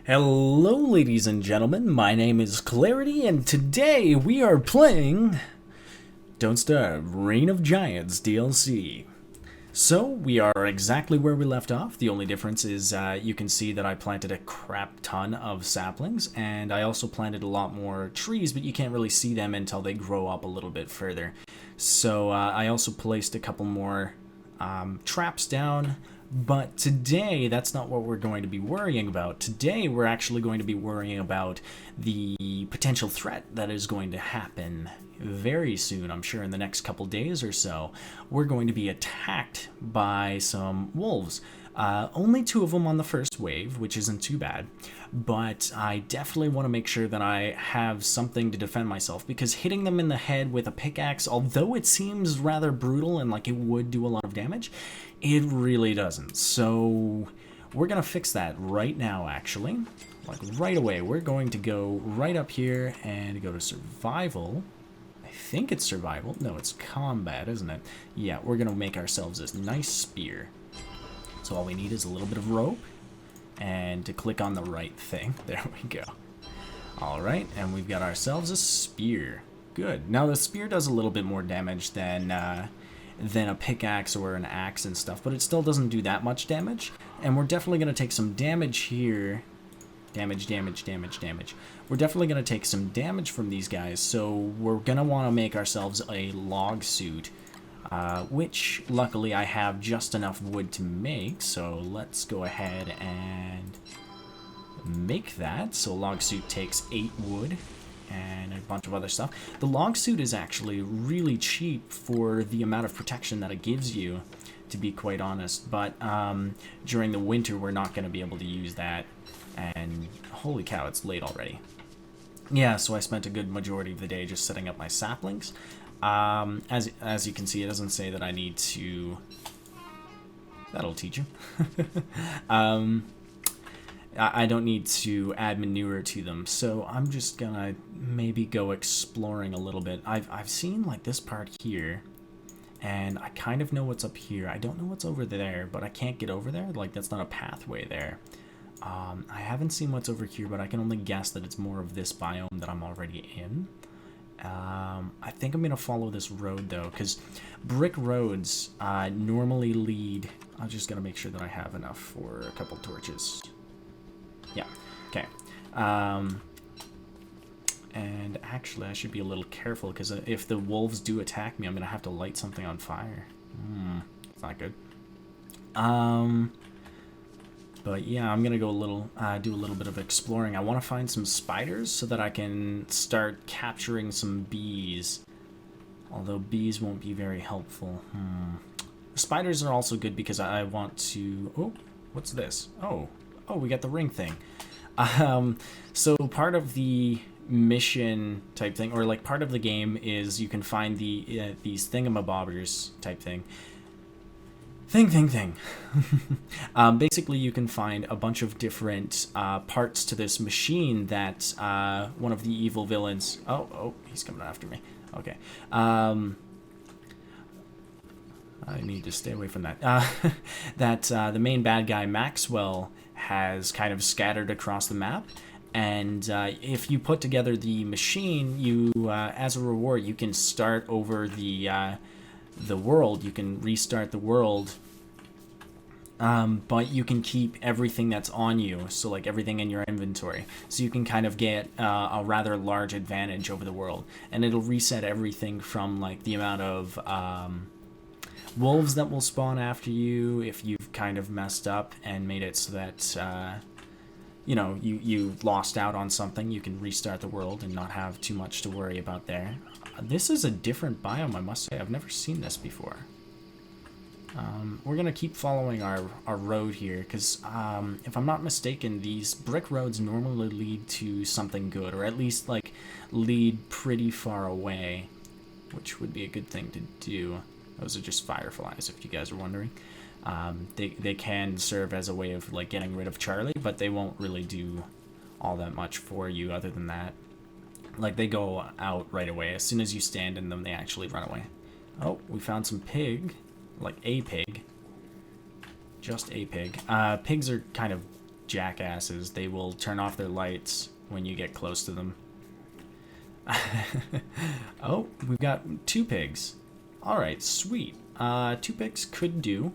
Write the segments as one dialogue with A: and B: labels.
A: Hello, ladies and gentlemen. My name is Clarity, and today we are playing Don't Starve Reign of Giants DLC. So, we are exactly where we left off. The only difference is you can see that I planted a crap ton of saplings, and I also planted a lot more trees, but you can't really see them until they grow up a little bit further. So, I also placed a couple more traps down. But today, that's not what we're going to be worrying about. Today, we're actually going to be worrying about the potential threat that is going to happen very soon. I'm sure in the next couple days or so, we're going to be attacked by some wolves. Only 2 of them on the first wave, which isn't too bad. But I definitely want to make sure that I have something to defend myself, because hitting them in the head with a pickaxe, although it seems rather brutal and like it would do a lot of damage, it really doesn't. So we're going to fix that right now, actually. Like right away. We're going to go right up here and go to survival. I think it's survival. No, it's combat, isn't it? Yeah, we're going to make ourselves this nice spear. So all we need is a little bit of rope and to click on the right thing. There we go. Alright, and we've got ourselves a spear. Good. Now the spear does a little bit more damage than a pickaxe or an axe and stuff, but it still doesn't do that much damage. And we're definitely going to take some damage here. Damage. We're definitely going to take some damage from these guys, so we're going to want to make ourselves a log suit. Which, luckily, I have just enough wood to make, so let's go ahead and make that. So log suit takes 8 wood and a bunch of other stuff. The log suit is actually really cheap for the amount of protection that it gives you, to be quite honest, but during the winter we're not going to be able to use that, and holy cow, it's late already. Yeah, so I spent a good majority of the day just setting up my saplings. As you can see, it doesn't say that I need to... That'll teach you. I don't need to add manure to them, so I'm just gonna maybe go exploring a little bit. I've seen like this part here, and I kind of know what's up here. I don't know what's over there, but I can't get over there. Like, that's not a pathway there. I haven't seen what's over here, but I can only guess that it's more of this biome that I'm already in. I think I'm going to follow this road, though, because brick roads normally lead... I'm just going to make sure that I have enough for a couple torches. Yeah, okay. And actually, I should be a little careful, because if the wolves do attack me, I'm going to have to light something on fire. It's not good. But yeah, I'm gonna go do a little bit of exploring. I want to find some spiders so that I can start capturing some bees. Although bees won't be very helpful. Spiders are also good because I want to... Oh, what's this? Oh, we got the ring thing. So part of the mission type thing, or like part of the game, is you can find these thingamabobbers type thing. Thing. Basically, you can find a bunch of different parts to this machine that one of the evil villains... Oh, he's coming after me. Okay. I need to stay away from that. That the main bad guy, Maxwell, has kind of scattered across the map. And if you put together the machine, you, as a reward, you can start over the world. You can restart the world, but you can keep everything that's on you, so like everything in your inventory, so you can kind of get a rather large advantage over the world, and it'll reset everything from like the amount of wolves that will spawn after you if you've kind of messed up and made it so that you know, you lost out on something. You can restart the world and not have too much to worry about there. This is a different biome, I must say. I've never seen this before. We're going to keep following our road here, because if I'm not mistaken, these brick roads normally lead to something good, or at least like lead pretty far away, which would be a good thing to do. Those are just fireflies, if you guys are wondering. They can serve as a way of like getting rid of Charlie, but they won't really do all that much for you other than that. Like, they go out right away. As soon as you stand in them, they actually run away. Oh, we found some pig. Like a pig. Just a pig. Pigs are kind of jackasses. They will turn off their lights when you get close to them. Oh, we've got 2 pigs. Alright, sweet. 2 pigs could do.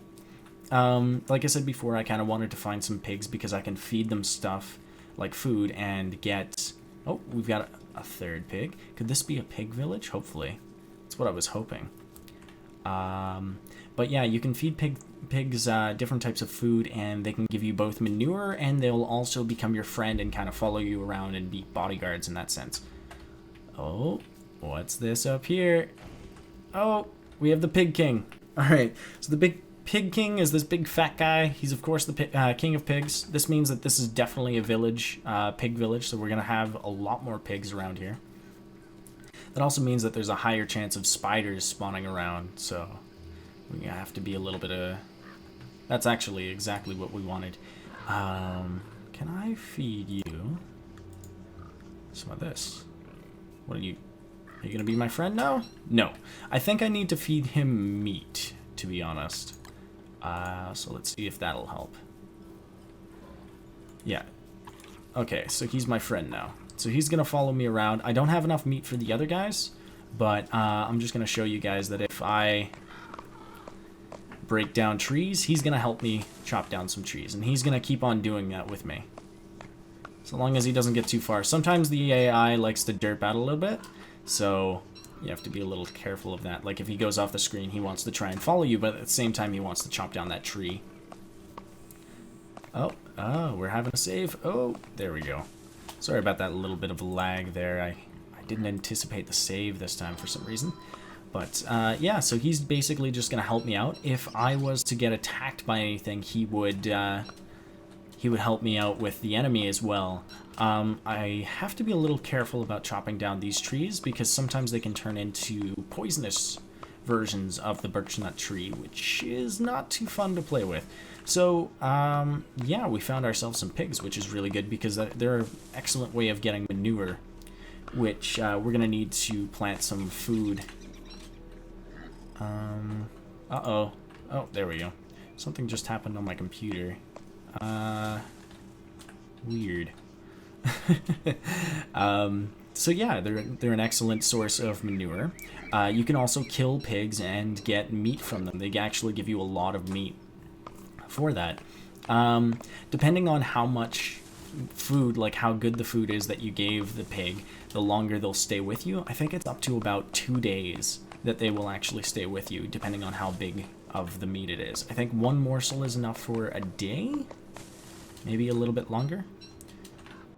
A: Like I said before, I kind of wanted to find some pigs because I can feed them stuff like food and get... Oh, we've got a 3rd pig. Could this be a pig village? Hopefully. That's what I was hoping. But yeah, you can feed pigs different types of food, and they can give you both manure, and they'll also become your friend and kind of follow you around and be bodyguards in that sense. Oh, what's this up here? Oh, we have the Pig King. Alright, so the big Pig King is this big fat guy. He's, of course, the king of pigs. This means that this is definitely a village, pig village, so we're going to have a lot more pigs around here. That also means that there's a higher chance of spiders spawning around, so we have to be a little bit of... That's actually exactly what we wanted. Can I feed you some of this? What are you going to be my friend now? No. I think I need to feed him meat, to be honest. So let's see if that'll help. Yeah. Okay, so he's my friend now. So he's going to follow me around. I don't have enough meat for the other guys, but I'm just going to show you guys that if I break down trees, he's going to help me chop down some trees, and he's going to keep on doing that with me. So long as he doesn't get too far. Sometimes the AI likes to derp out a little bit, so you have to be a little careful of that. Like if he goes off the screen, he wants to try and follow you, but at the same time he wants to chop down that tree. Oh, we're having a save. Oh, there we go. Sorry about that little bit of lag there. I didn't anticipate the save this time for some reason. But yeah, so he's basically just going to help me out. If I was to get attacked by anything, he would help me out with the enemy as well. I have to be a little careful about chopping down these trees because sometimes they can turn into poisonous versions of the birch nut tree, which is not too fun to play with. So, yeah, we found ourselves some pigs, which is really good because they're an excellent way of getting manure, which we're going to need to plant some food. Uh-oh. Oh, there we go. Something just happened on my computer. Weird. So yeah, they're an excellent source of manure. You can also kill pigs and get meat from them. They actually give you a lot of meat for that. Depending on how much food, like how good the food is that you gave the pig, the longer they'll stay with you. I think it's up to about 2 days that they will actually stay with you, depending on how big of the meat it is. I think 1 morsel is enough for a day, maybe a little bit longer.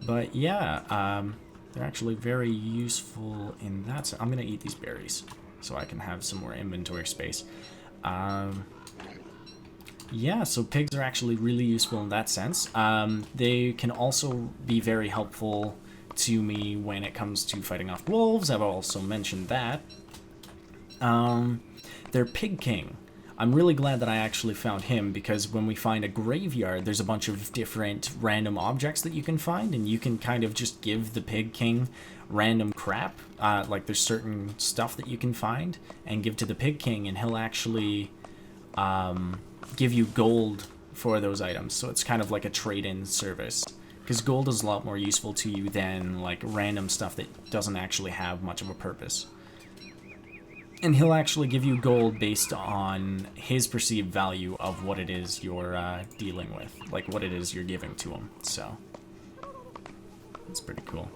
A: But yeah, they're actually very useful in that. So I'm gonna eat these berries so I can have some more inventory space. Yeah, so pigs are actually really useful in that sense. They can also be very helpful to me when it comes to fighting off wolves. I've also mentioned that. They're Pig King. I'm really glad that I actually found him because when we find a graveyard, there's a bunch of different random objects that you can find, and you can kind of just give the Pig King random crap. Like there's certain stuff that you can find and give to the Pig King, and he'll actually give you gold for those items. So it's kind of like a trade-in service, because gold is a lot more useful to you than like random stuff that doesn't actually have much of a purpose. And he'll actually give you gold based on his perceived value of what it is you're dealing with, like what it is you're giving to him. So that's pretty cool.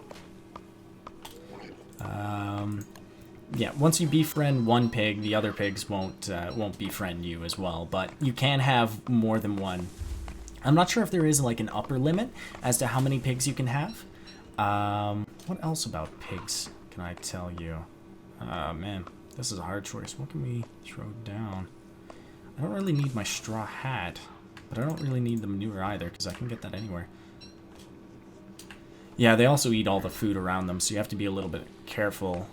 A: Yeah, once you befriend one pig, the other pigs won't befriend you as well, but you can have more than one. I'm not sure if there is like an upper limit as to how many pigs you can have. What else about pigs can I tell you? Man, this is a hard choice. What can we throw down? I don't really need my straw hat, but I don't really need the manure either because I can get that anywhere. Yeah, they also eat all the food around them, so you have to be a little bit careful.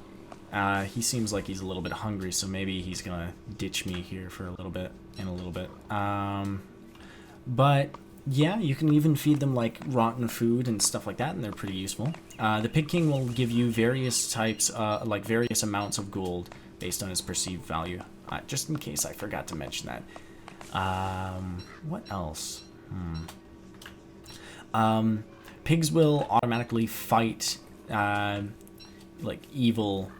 A: He seems like he's a little bit hungry, so maybe he's gonna ditch me here for a little bit, in a little bit. But yeah, you can even feed them like rotten food and stuff like that, and they're pretty useful. The Pig King will give you various types, like various amounts of gold based on his perceived value. Just in case I forgot to mention that. What else? Pigs will automatically fight like evil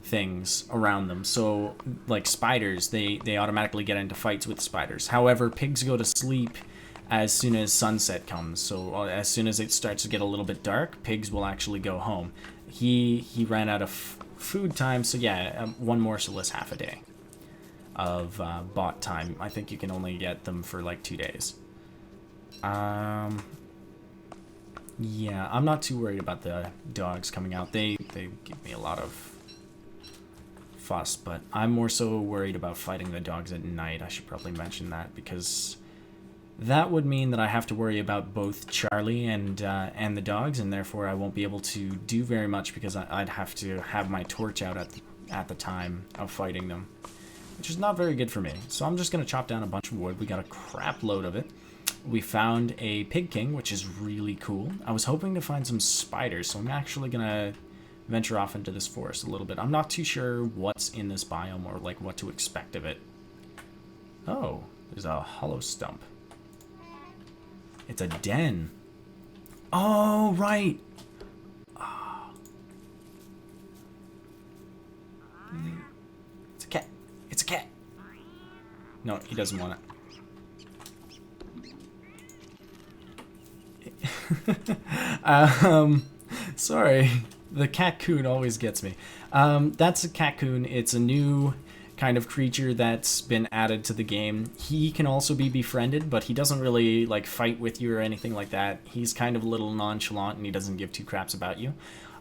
A: things around them. So like spiders, they automatically get into fights with spiders. However, pigs go to sleep as soon as sunset comes. So as soon as it starts to get a little bit dark, pigs will actually go home. He ran out of food time, so yeah, one morsel is half a day of bot time. I think you can only get them for like 2 days. Yeah, I'm not too worried about the dogs coming out. They give me a lot of fuss, but I'm more so worried about fighting the dogs at night. I should probably mention that, because that would mean that I have to worry about both Charlie and the dogs, and therefore I won't be able to do very much, because I'd have to have my torch out at the time of fighting them, which is not very good for me. So I'm just going to chop down a bunch of wood. We got a crap load of it. We found a pig king, which is really cool. I was hoping to find some spiders, so I'm actually going to venture off into this forest a little bit. I'm not too sure what's in this biome or like what to expect of it. Oh, there's a hollow stump. It's a den. Oh, right. Oh. It's a cat. It's a cat. No, he doesn't want it. Sorry, the catcoon always gets me. That's a catcoon. It's a new kind of creature that's been added to the game. He can also be befriended, but he doesn't really like fight with you or anything like that. He's kind of a little nonchalant, and he doesn't give two craps about you.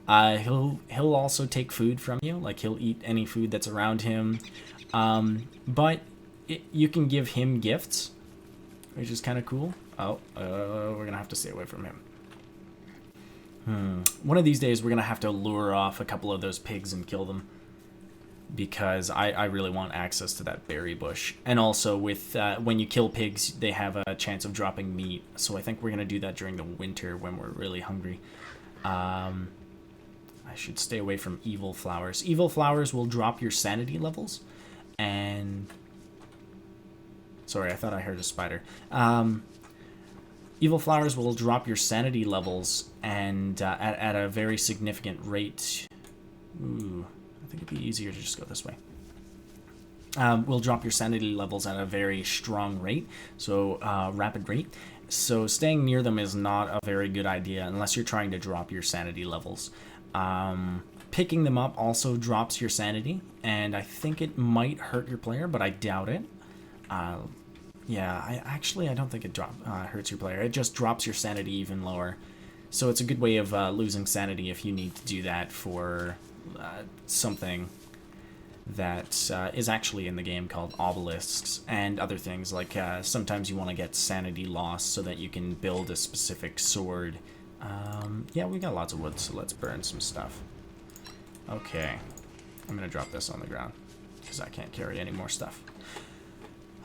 A: He'll also take food from you, like he'll eat any food that's around him. But you can give him gifts, which is kind of cool. Oh, we're gonna have to stay away from him. One of these days, we're gonna have to lure off a couple of those pigs and kill them, because I really want access to that berry bush. And also, with when you kill pigs, they have a chance of dropping meat. So I think we're gonna do that during the winter when we're really hungry. I should stay away from evil flowers. Evil flowers will drop your sanity levels, and sorry, I thought I heard a spider. Evil flowers will drop your sanity levels, and at a very significant rate. Ooh, I think it'd be easier to just go this way. Will drop your sanity levels at a very strong rate, so rapid rate. So staying near them is not a very good idea unless you're trying to drop your sanity levels. Picking them up also drops your sanity, and I think it might hurt your player, but I doubt it. Yeah, I don't think it hurts your player. It just drops your sanity even lower. So it's a good way of losing sanity if you need to do that for something that is actually in the game called obelisks and other things. Like sometimes you want to get sanity loss so that you can build a specific sword. Yeah, we got lots of wood, so let's burn some stuff. Okay, I'm going to drop this on the ground because I can't carry any more stuff.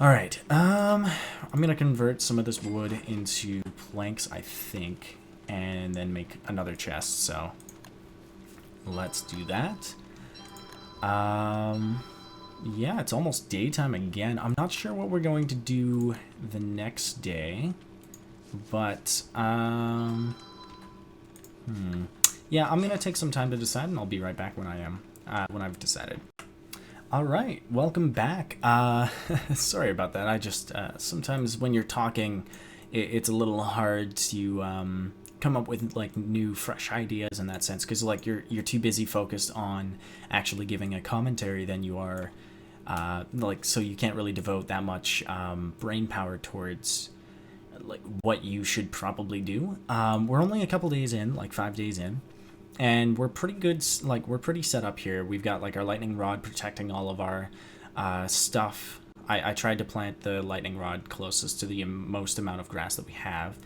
A: Alright, I'm going to convert some of this wood into planks, I think, and then make another chest, so let's do that. Yeah, it's almost daytime again. I'm not sure what we're going to do the next day, but, yeah, I'm going to take some time to decide, and I'll be right back when when I've decided. All right, welcome back. Sorry about that. I just sometimes when you're talking, it's a little hard to come up with like new, fresh ideas in that sense, because like you're too busy focused on actually giving a commentary than you are so you can't really devote that much brain power towards like what you should probably do. We're only a couple days in, like 5 days in. And we're pretty good, like, we're pretty set up here. We've got, like, our lightning rod protecting all of our stuff. I tried to plant the lightning rod closest to the most amount of grass that we have.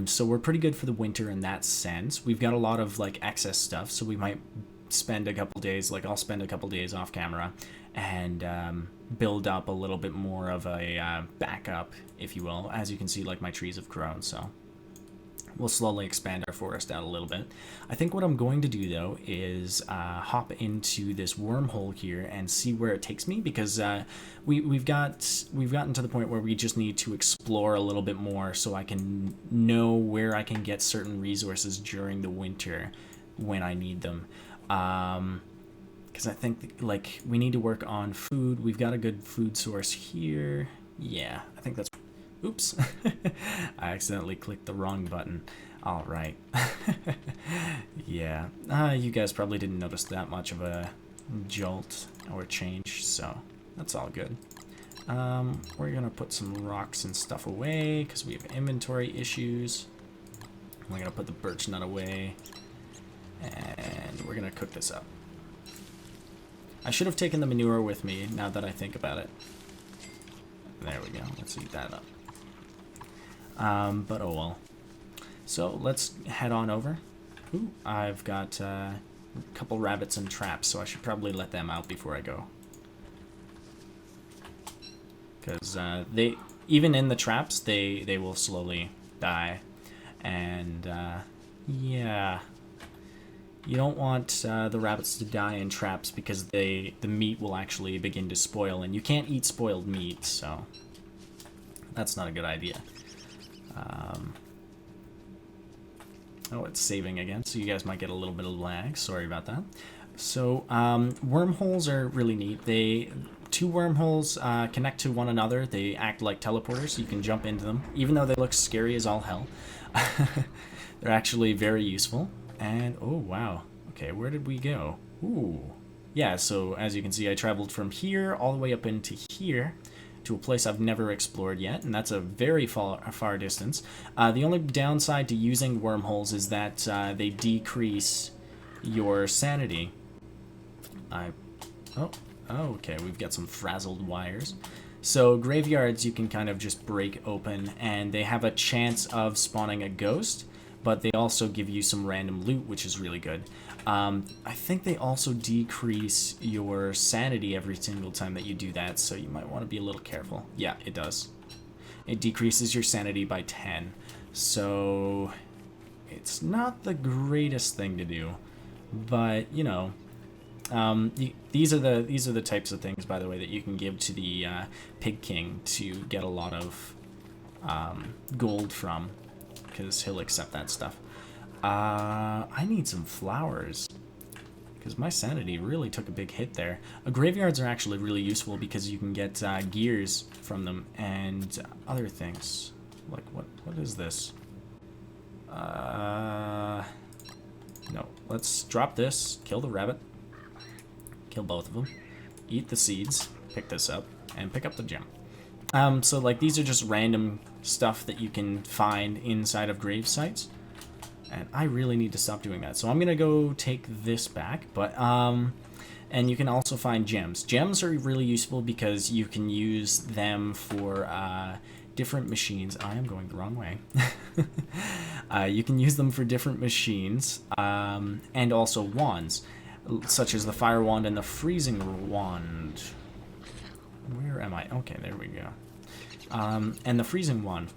A: So we're pretty good for the winter in that sense. We've got a lot of, like, excess stuff, so we might spend a couple days, like, I'll spend a couple days off camera and build up a little bit more of a backup, if you will. As you can see, like, my trees have grown, so We'll slowly expand our forest out a little bit. I think what I'm going to do though is hop into this wormhole here and see where it takes me, because we've gotten to the point where we just need to explore a little bit more so I can know where I can get certain resources during the winter when I need them. Because I think like we need to work on food. We've got a good food source here. Yeah, I think that's... Oops. I accidentally clicked the wrong button. All right. Yeah. You guys probably didn't notice that much of a jolt or change, so that's all good. We're going to put some rocks and stuff away because we have inventory issues. We're going to put the birch nut away, and we're going to cook this up. I should have taken the manure with me now that I think about it. There we go. Let's eat that up. But oh well. So let's head on over. Ooh, I've got a couple rabbits and traps, so I should probably let them out before I go. Because they, even in the traps, they will slowly die. And yeah, you don't want the rabbits to die in traps because the meat will actually begin to spoil, and you can't eat spoiled meat, so that's not a good idea. Oh, it's saving again, so you guys might get a little bit of lag. Sorry about that. So wormholes are really neat. Two wormholes connect to one another. They act like teleporters, so you can jump into them. Even though they look scary as all hell, they're actually very useful. And oh wow, okay, where did we go? Ooh, yeah. So as you can see, I traveled from here all the way up into here, to a place I've never explored yet, and that's a very far distance. The only downside to using wormholes is that they decrease your sanity. Oh, okay, we've got some frazzled wires. So graveyards you can kind of just break open, and they have a chance of spawning a ghost, but they also give you some random loot, which is really good. I think they also decrease your sanity every single time that you do that, so you might want to be a little careful. Yeah, it does. It decreases your sanity by 10, so it's not the greatest thing to do, but you know, these are the types of things, by the way, that you can give to the Pig King to get a lot of gold from, because he'll accept that stuff. I need some flowers, because my sanity really took a big hit there. Graveyards are actually really useful because you can get gears from them and other things. Like, what is this? No, let's drop this, kill the rabbit, kill both of them, eat the seeds, pick this up, and pick up the gem. So like these are just random stuff that you can find inside of grave sites. And I really need to stop doing that. So I'm going to go take this back. But and you can also find gems. Gems are really useful because you can use them for different machines. I am going the wrong way. You can use them for different machines and also wands, such as the fire wand and the freezing wand. Where am I? Okay, there we go. And the freezing wand,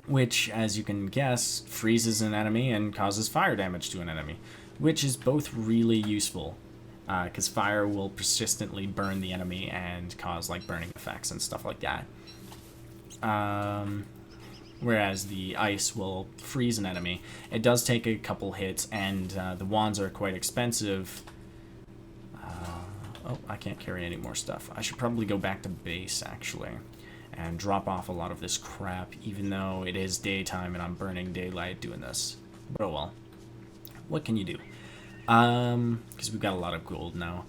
A: which, as you can guess, freezes an enemy and causes fire damage to an enemy, which is both really useful, because fire will persistently burn the enemy and cause like burning effects and stuff like that. Whereas the ice will freeze an enemy. It does take a couple hits, and the wands are quite expensive. Oh, I can't carry any more stuff. I should probably go back to base, actually, and drop off a lot of this crap, even though it is daytime and I'm burning daylight doing this. But oh well. What can you do? Because we've got a lot of gold now.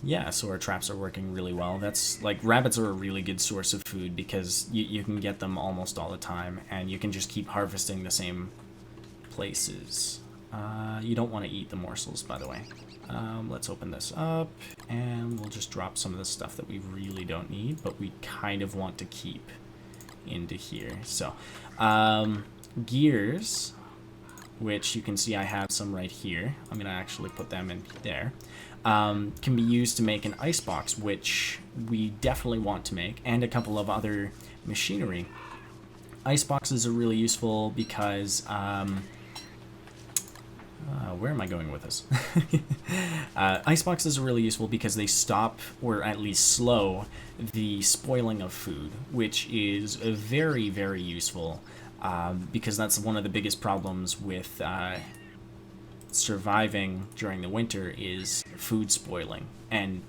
A: Yeah, so our traps are working really well. That's, like, rabbits are a really good source of food because you can get them almost all the time, and you can just keep harvesting the same places. You don't want to eat the morsels, by the way. Let's open this up, and we'll just drop some of the stuff that we really don't need, but we kind of want to keep into here. So, gears, which you can see I have some right here. I'm going to actually put them in there. Can be used to make an icebox, which we definitely want to make, and a couple of other machinery. Ice boxes are really useful because, where am I going with this? Ice boxes are really useful because they stop, or at least slow, the spoiling of food, which is very, very useful, because that's one of the biggest problems with surviving during the winter is food spoiling. And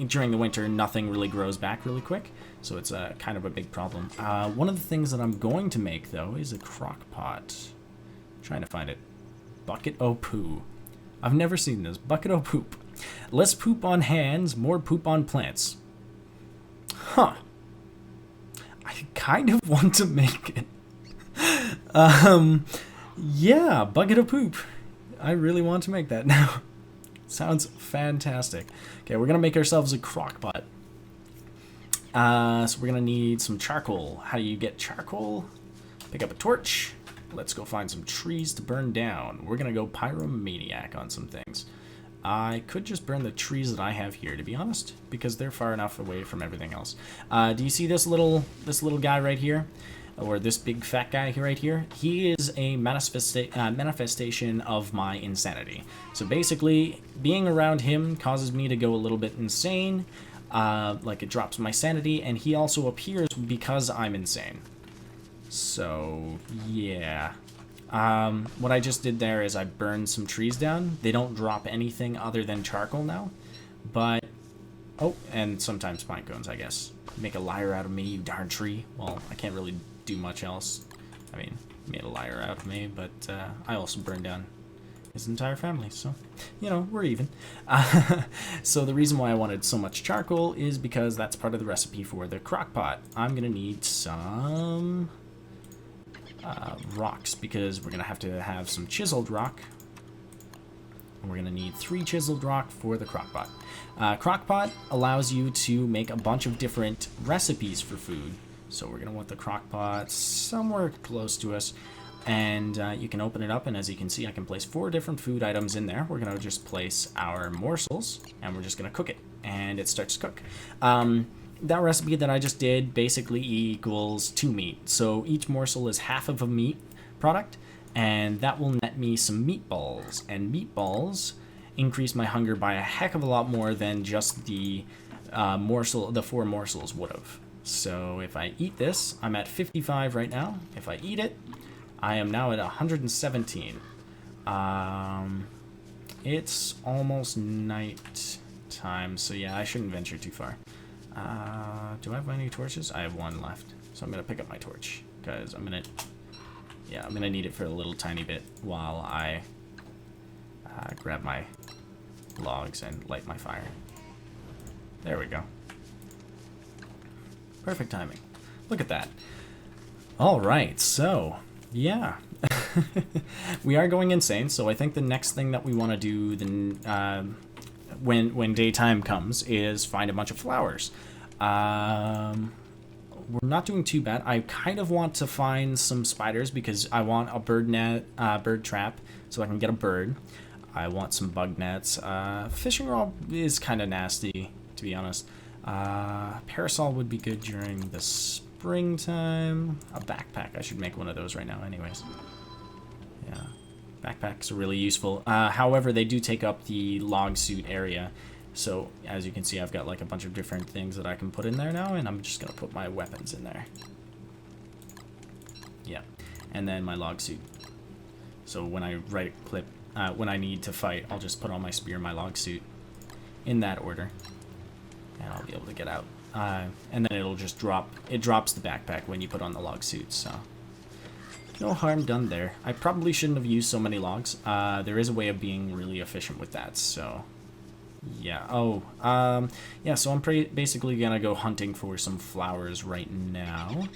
A: during the winter, nothing really grows back really quick, so it's kind of a big problem. One of the things that I'm going to make, though, is a crock pot. I'm trying to find it. Bucket o' poo. I've never seen this. Bucket o' poop. Less poop on hands, more poop on plants. Huh. I kind of want to make it. Yeah, bucket of poop. I really want to make that now. Sounds fantastic. Okay, we're gonna make ourselves a crock pot. So we're gonna need some charcoal. How do you get charcoal? Pick up a torch. Let's go find some trees to burn down. We're gonna go pyromaniac on some things. I could just burn the trees that I have here, to be honest, because they're far enough away from everything else. Do you see this little guy right here? Or this big fat guy right here? He is a manifestation of my insanity. So basically, being around him causes me to go a little bit insane. Like, it drops my sanity, and he also appears because I'm insane. So, yeah. What I just did there is I burned some trees down. They don't drop anything other than charcoal now. But, oh, and sometimes pine cones, I guess. Make a liar out of me, you darn tree. Well, I can't really do much else. I mean, made a liar out of me, but I also burned down his entire family, so, you know, we're even. So the reason why I wanted so much charcoal is because that's part of the recipe for the crock pot. I'm gonna need some rocks, because we're gonna have some chiseled rock. And we're gonna need 3 chiseled rock for the crock pot. Crock pot allows you to make a bunch of different recipes for food. So we're gonna want the crock pot somewhere close to us. And you can open it up, and as you can see, I can place 4 different food items in there. We're gonna just place our morsels, and we're just gonna cook it, and it starts to cook. That recipe that I just did basically equals 2 meat. So each morsel is half of a meat product, and that will net me some meatballs. And meatballs increase my hunger by a heck of a lot more than just the 4 morsels would have. So if I eat this, I'm at 55 right now. If I eat it, I am now at 117. It's almost night time, so yeah, I shouldn't venture too far. Do I have any torches? I have 1 left, so I'm gonna pick up my torch, because I'm gonna need it for a little tiny bit while I grab my logs and light my fire. There we go. Perfect timing. Look at that. Alright, so, yeah. We are going insane, so I think the next thing that we want to do when daytime comes is find a bunch of flowers. We're not doing too bad. I kind of want to find some spiders because I want a bird trap so I can get a bird. I want some bug nets. Fishing rod is kind of nasty, to be honest. Parasol would be good during the springtime. A backpack. I should make one of those right now anyways. Yeah. Backpacks are really useful. However, they do take up the log suit area. So, as you can see, I've got like a bunch of different things that I can put in there now, and I'm just going to put my weapons in there. Yeah. And then my log suit. So when I when I need to fight, I'll just put on my spear and my log suit in that order. And I'll be able to get out. And then it'll just drop. It drops the backpack when you put on the log suit, so no harm done there. I probably shouldn't have used so many logs. There is a way of being really efficient with that, so yeah. Oh, yeah, so I'm basically gonna go hunting for some flowers right now.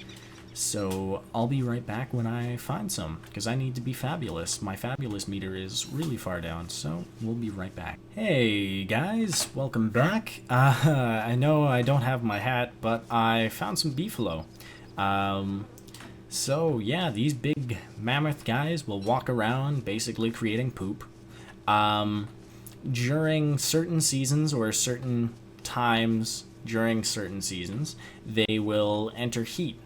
A: So I'll be right back when I find some, because I need to be fabulous. My fabulous meter is really far down, so we'll be right back. Hey guys, welcome back. I know I don't have my hat, but I found some beefalo. So yeah, these big mammoth guys will walk around basically creating poop. During certain seasons or certain times during certain seasons, they will enter heat.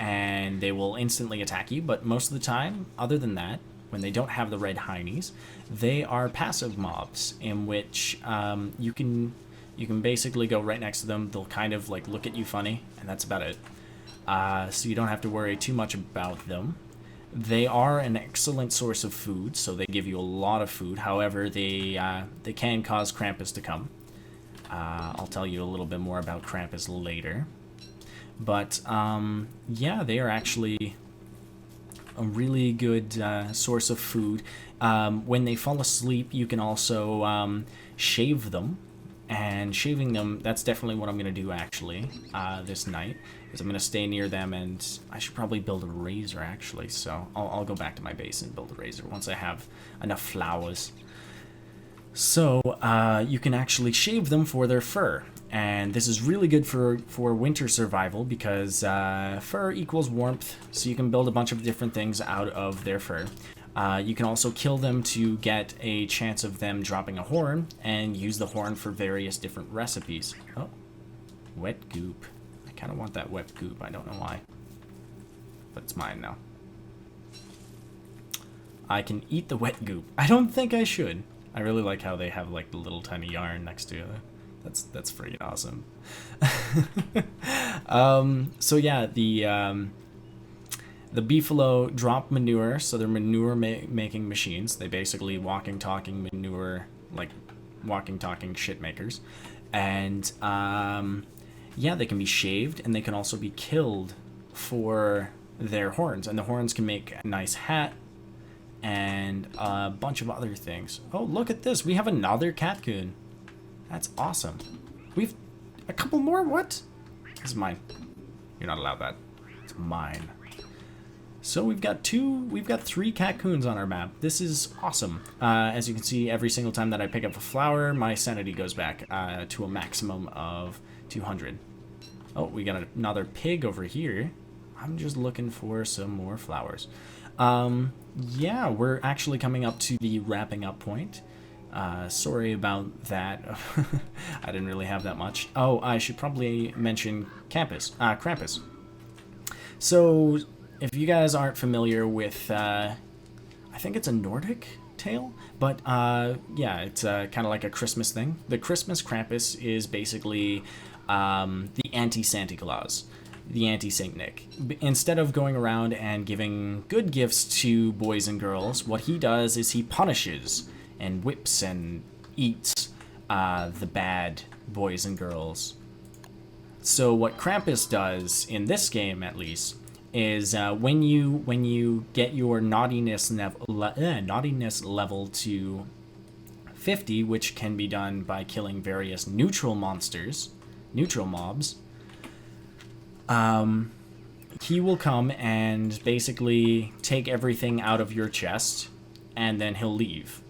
A: and they will instantly attack you, but most of the time, other than that, when they don't have the red heinies, they are passive mobs in which you can basically go right next to them. They'll kind of like look at you funny, and that's about it. So you don't have to worry too much about them. They are an excellent source of food, so they give you a lot of food. However, they can cause Krampus to come. I'll tell you a little bit more about Krampus later. But yeah, they are actually a really good source of food. When they fall asleep, you can also shave them. And shaving them, that's definitely what I'm going to do, actually, this night. Is I'm going to stay near them, and I should probably build a razor, actually. So I'll go back to my base and build a razor once I have enough flowers. So you can actually shave them for their fur. And this is really good for winter survival because fur equals warmth. So you can build a bunch of different things out of their fur. You can also kill them to get a chance of them dropping a horn and use the horn for various different recipes. Oh, wet goop. I kind of want that wet goop. I don't know why. But it's mine now. I can eat the wet goop. I don't think I should. I really like how they have like the little tiny yarn next to it. That's freaking awesome. So yeah, the Beefalo drop manure, so they're manure making machines. They basically walking, talking manure, like walking, talking shit makers. And yeah, they can be shaved, and they can also be killed for their horns. And the horns can make a nice hat and a bunch of other things. Oh, look at this. We have another catcoon. That's awesome. We've a couple more. What? This is mine. You're not allowed that. It's mine. So we've got 3 catcoons on our map. This is awesome. As you can see, every single time that I pick up a flower, my sanity goes back to a maximum of 200. Oh, we got another pig over here. I'm just looking for some more flowers. Yeah, we're actually coming up to the wrapping up point. Sorry about that. I didn't really have that much. Oh, I should probably mention Krampus. So, if you guys aren't familiar with, I think it's a Nordic tale, but yeah, it's kind of like a Christmas thing. The Christmas Krampus is basically the anti-Santa Claus, the anti-Saint Nick. Instead of going around and giving good gifts to boys and girls, what he does is he punishes and whips and eats the bad boys and girls. So what Krampus does, in this game at least, is when you get your naughtiness level to 50, which can be done by killing various neutral mobs, he will come and basically take everything out of your chest, and then he'll leave.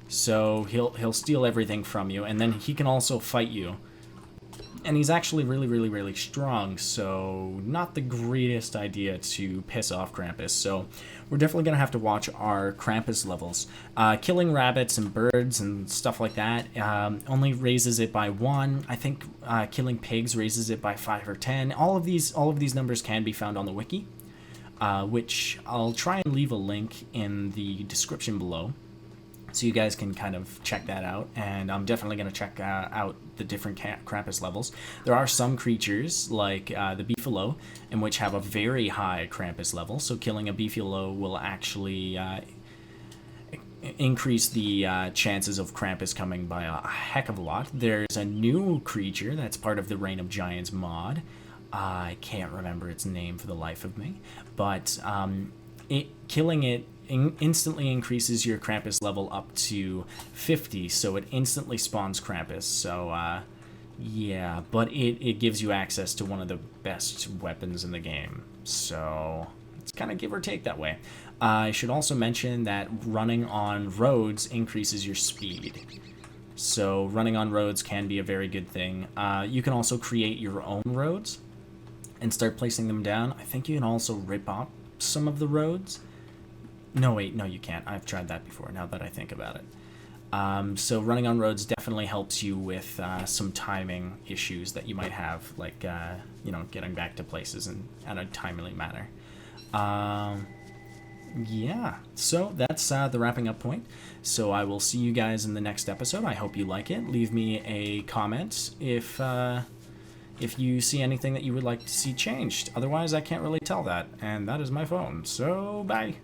A: So he'll steal everything from you, and then he can also fight you. And he's actually really strong, so not the greatest idea to piss off Krampus. So we're definitely going to have to watch our Krampus levels. Killing rabbits and birds and stuff like that only raises it by 1. I think killing pigs raises it by 5 or 10. All of these numbers can be found on the wiki, which I'll try and leave a link in the description below, so you guys can kind of check that out. And I'm definitely going to check out the different Krampus levels. There are some creatures, like the Beefalo, in which have a very high Krampus level. So killing a Beefalo will actually increase the chances of Krampus coming by a heck of a lot. There's a new creature that's part of the Reign of Giants mod. I can't remember its name for the life of me. But killing it instantly increases your Krampus level up to 50, so it instantly spawns Krampus. So yeah, but it gives you access to one of the best weapons in the game, so it's kind of give or take that way. I should also mention that running on roads increases your speed, so running on roads can be a very good thing. You can also create your own roads and start placing them down. I think you can also rip up some of the roads. No, wait, no, you can't. I've tried that before, now that I think about it. So running on roads definitely helps you with some timing issues that you might have, like getting back to places in a timely manner. Yeah, so that's the wrapping up point. So I will see you guys in the next episode. I hope you like it. Leave me a comment if you see anything that you would like to see changed. Otherwise, I can't really tell that, and that is my phone. So bye.